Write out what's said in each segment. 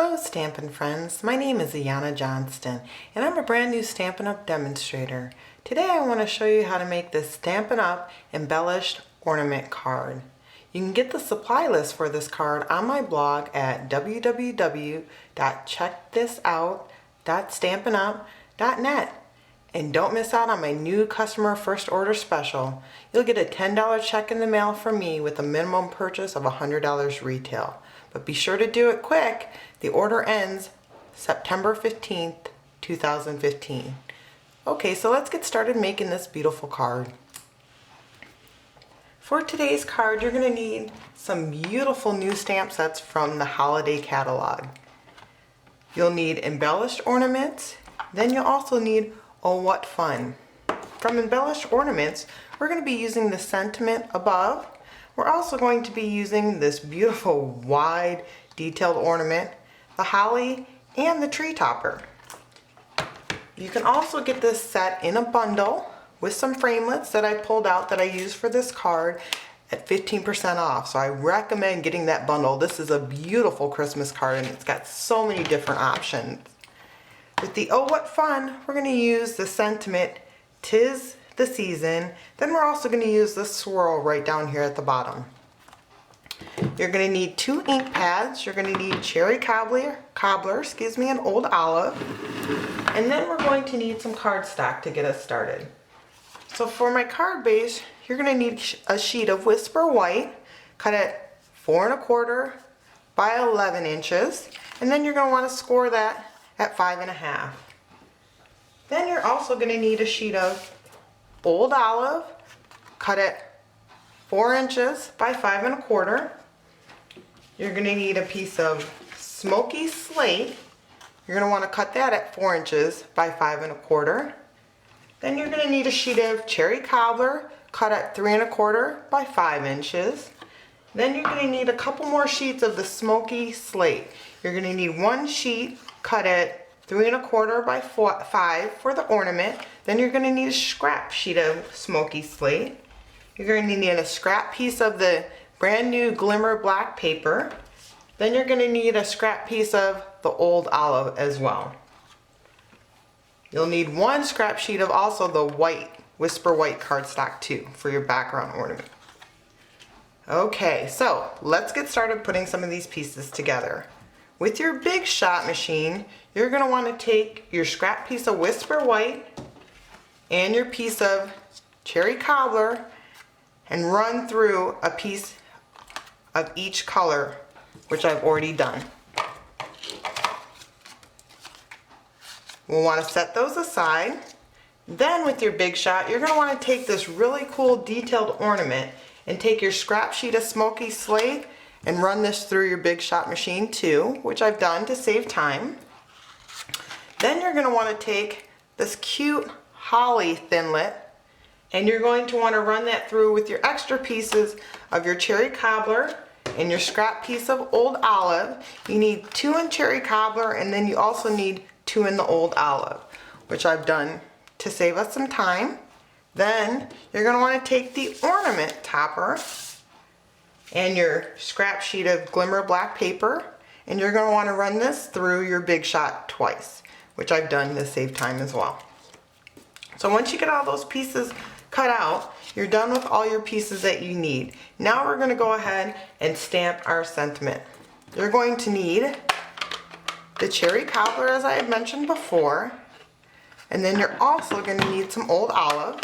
Hello Stampin' friends, my name is Ayana Johnston and I'm a brand new Stampin' Up! Demonstrator. Today I want to show you how to make this Stampin' Up! Embellished Ornament card. You can get the supply list for this card on my blog at www.checkthisout.stampinup.net. And don't miss out on my new customer first order special. You'll get a $10 check in the mail from me with a minimum purchase of $100 retail. But be sure to do it quick. The order ends September 15th, 2015. Okay, so let's get started making this beautiful card. For today's card, you're going to need some beautiful new stamp sets from the holiday catalog. You'll need embellished ornaments, then you'll also need Oh What Fun. From embellished ornaments, we're going to be using the sentiment above. We're also going to be using this beautiful wide detailed ornament, the holly, and the tree topper. You can also get this set in a bundle with some framelits that I pulled out that I used for this card at 15% off. So I recommend getting that bundle. This is a beautiful Christmas card and it's got so many different options. With the Oh What Fun, we're going to use the sentiment "'Tis the Season." Then we're also going to use the swirl right down here at the bottom. You're going to need 2 ink pads. You're going to need cherry cobbler, and old olive. And then we're going to need some cardstock to get us started. So for my card base, you're going to need a sheet of Whisper White, cut at 4 1/4 by 11 inches. And then you're going to want to score that at 5 1/2. Then you're also going to need a sheet of old olive, cut at 4 inches by 5 1/4. You're going to need a piece of smoky slate. You're going to want to cut that at 4 inches by 5 1/4. Then you're going to need a sheet of cherry cobbler, cut at 3 1/4 by 5 inches. Then you're going to need a couple more sheets of the smoky slate. You're going to need 1 sheet cut at 3 1/4 by 5 for the ornament. Then you're going to need a scrap sheet of smoky slate. You're going to need a scrap piece of the brand new glimmer black paper. Then you're going to need a scrap piece of the old olive as well. You'll need 1 scrap sheet of also the white, Whisper White cardstock too for your background ornament. Okay, so let's get started putting some of these pieces together. With your big shot machine, you're going to want to take your scrap piece of Whisper White and your piece of cherry cobbler and run through a piece of each color, which I've already done. We'll want to set those aside. Then with your big shot, you're going to want to take this really cool detailed ornament and take your scrap sheet of smoky slate and run this through your big shot machine too, which I've done to save time. Then you're going to want to take this cute holly thinlet and you're going to want to run that through with your extra pieces of your cherry cobbler and your scrap piece of old olive. You need 2 in cherry cobbler and then you also need 2 in the old olive, which I've done to save us some time. Then you're going to want to take the ornament topper and your scrap sheet of glimmer black paper and you're going to want to run this through your big shot twice, which I've done to save time as well. So once you get all those pieces cut out, you're done with all your pieces that you need. Now we're going to go ahead and stamp our sentiment. You're going to need the cherry cobbler as I had mentioned before, and then you're also going to need some old olive,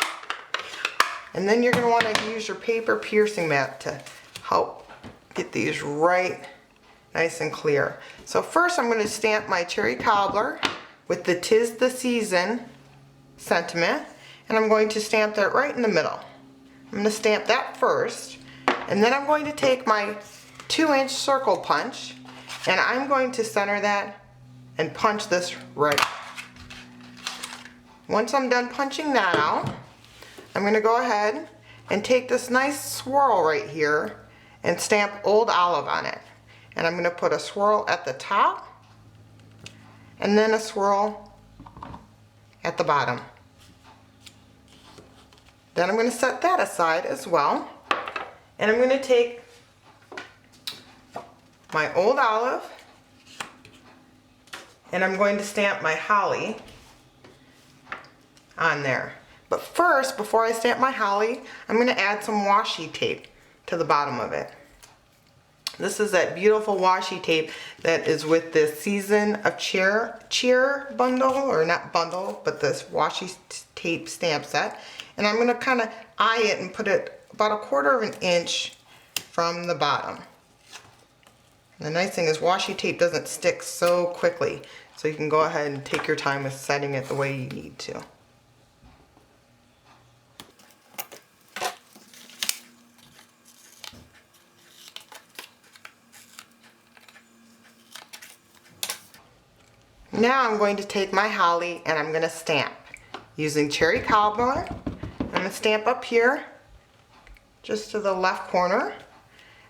and then you're going to want to use your paper piercing mat to help get these right nice and clear. So first I'm going to stamp my cherry cobbler with the "'Tis the Season" sentiment, and I'm going to stamp that right in the middle. I'm going to stamp that first, and then I'm going to take my 2-inch circle punch and I'm going to center that and punch this right. Once I'm done punching that out, I'm going to go ahead and take this nice swirl right here and stamp old olive on it. And I'm going to put a swirl at the top and then a swirl at the bottom. Then I'm going to set that aside as well. And I'm going to take my old olive and I'm going to stamp my holly on there. But first, before I stamp my holly, I'm going to add some washi tape to the bottom of it. This is that beautiful washi tape that is with this Season of Cheer bundle, or not bundle, but this washi tape stamp set. And I'm going to kind of eye it and put it about 1/4 of an inch from the bottom. And the nice thing is washi tape doesn't stick so quickly, so you can go ahead and take your time with setting it the way you need to. Now I'm going to take my holly and I'm going to stamp using cherry cobbler. I'm going to stamp up here just to the left corner,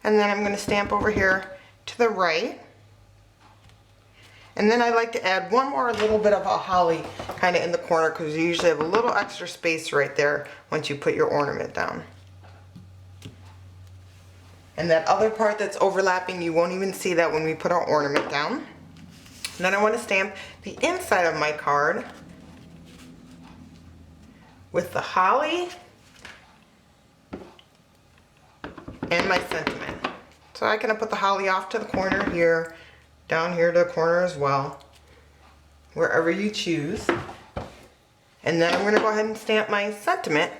and then I'm going to stamp over here to the right. And then I like to add one more little bit of a holly kind of in the corner, because you usually have a little extra space right there once you put your ornament down. And that other part that's overlapping, you won't even see that when we put our ornament down. And then I want to stamp the inside of my card with the holly and my sentiment. So I can put the holly off to the corner here, down here to the corner as well, wherever you choose. And then I'm going to go ahead and stamp my sentiment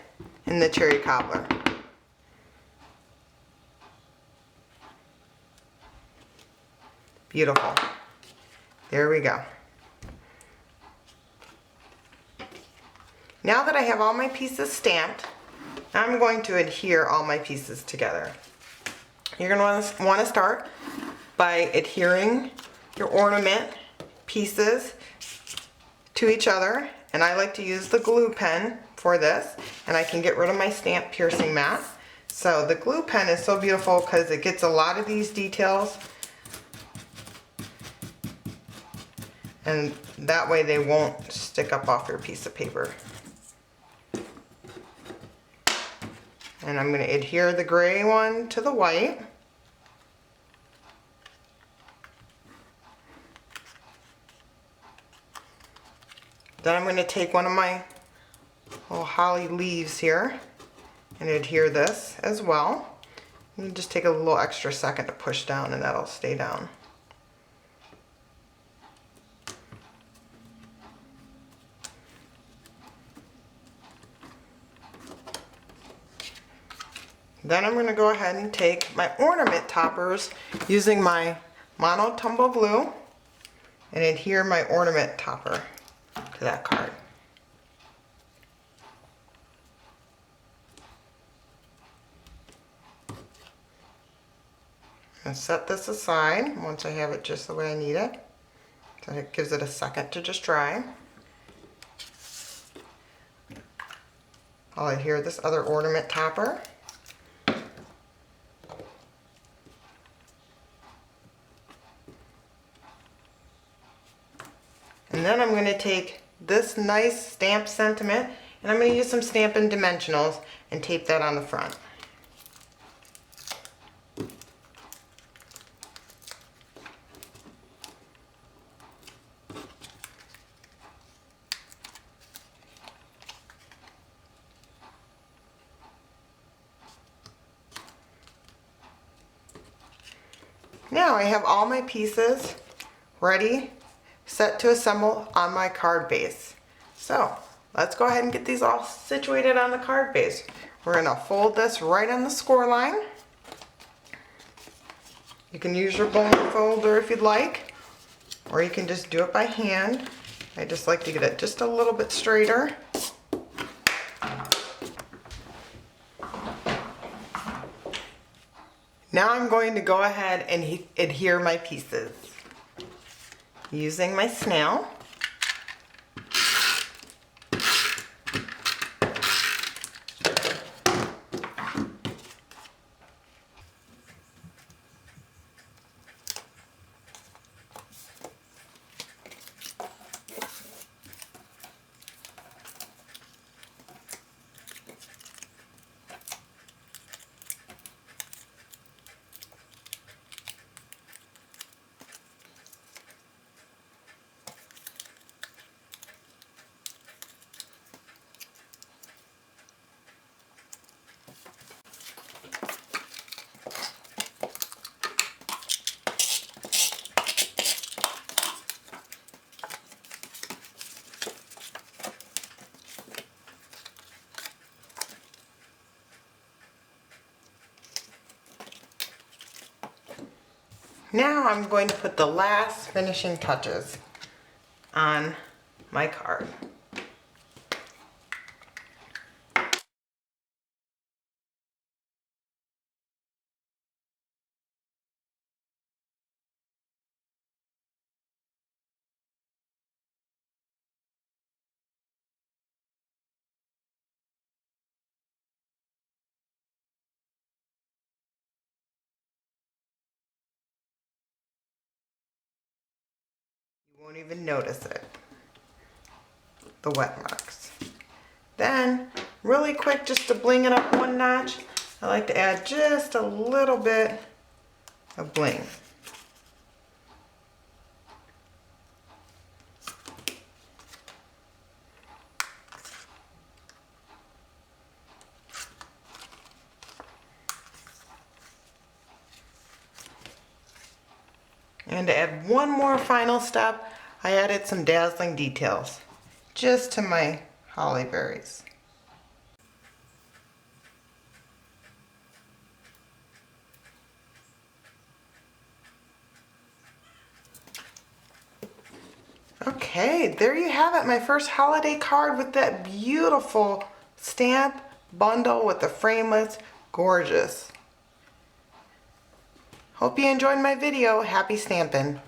in the cherry cobbler. Beautiful. There we go. Now that I have all my pieces stamped, I'm going to adhere all my pieces together. You're going to want to start by adhering your ornament pieces to each other, and I like to use the glue pen for this, and I can get rid of my stamp piercing mat. So the glue pen is so beautiful because it gets a lot of these details, and that way they won't stick up off your piece of paper. And I'm going to adhere the gray one to the white. Then I'm going to take one of my little holly leaves here and adhere this as well. And just take a little extra second to push down, and that'll stay down. Then I'm going to go ahead and take my ornament toppers using my Mono Tumble glue and adhere my ornament topper to that card. And set this aside once I have it just the way I need it. So it gives it a second to just dry. I'll adhere this other ornament topper. And then I'm going to take this nice stamp sentiment, and I'm going to use some Stampin' Dimensionals and tape that on the front. Now I have all my pieces ready, set to assemble on my card base. So let's go ahead and get these all situated on the card base. We're going to fold this right on the score line. You can use your bone folder if you'd like, or you can just do it by hand. I just like to get it just a little bit straighter. Now I'm going to go ahead and adhere my pieces using my snail. Now I'm going to put the last finishing touches on my card. You won't even notice it, the wet marks. Then, really quick, just to bling it up one notch, I like to add just a little bit of bling. And to add one more final step, I added some dazzling details just to my holly berries. Okay, there you have it, my first holiday card with that beautiful stamp bundle with the framelits. Gorgeous. Hope you enjoyed my video. Happy stamping.